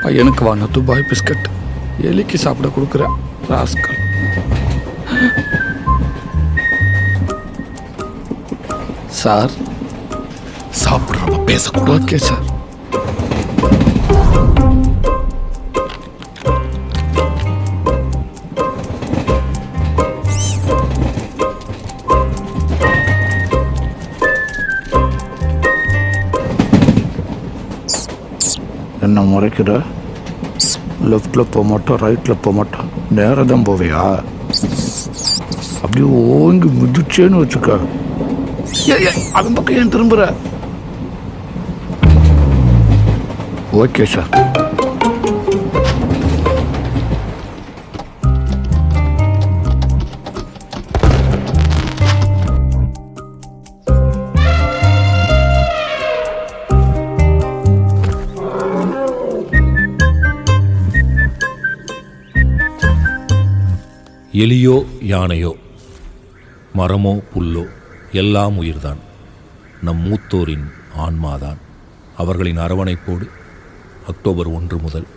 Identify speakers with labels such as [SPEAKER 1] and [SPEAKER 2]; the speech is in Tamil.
[SPEAKER 1] பையனுக்கு வாங்க துபாய் பிஸ்கட் எலிக்கு சாப்பிட கொடுக்குற ராஸ்கல். சார்
[SPEAKER 2] சாப்பிட்றப்ப பேசக்கூடாது.
[SPEAKER 1] Okay sir. என்ன முறைக்கிற? லெஃப்டில் போக மாட்டோம், ரைட்டில் போக மாட்டோம், நேராக தான் போவியா? அப்படியே ஓங்கி மிதிச்சேன்னு வச்சுக்க. அவன் பக்கம் ஏன் திரும்புற? Okay sir.
[SPEAKER 3] எலியோ யானையோ மரமோ புல்லோ எல்லாம் உயிர்தான். நம் மூத்தோரின் ஆன்மாதான். அவர்களின் அரவணைப்போடு அக்டோபர் 1 முதல்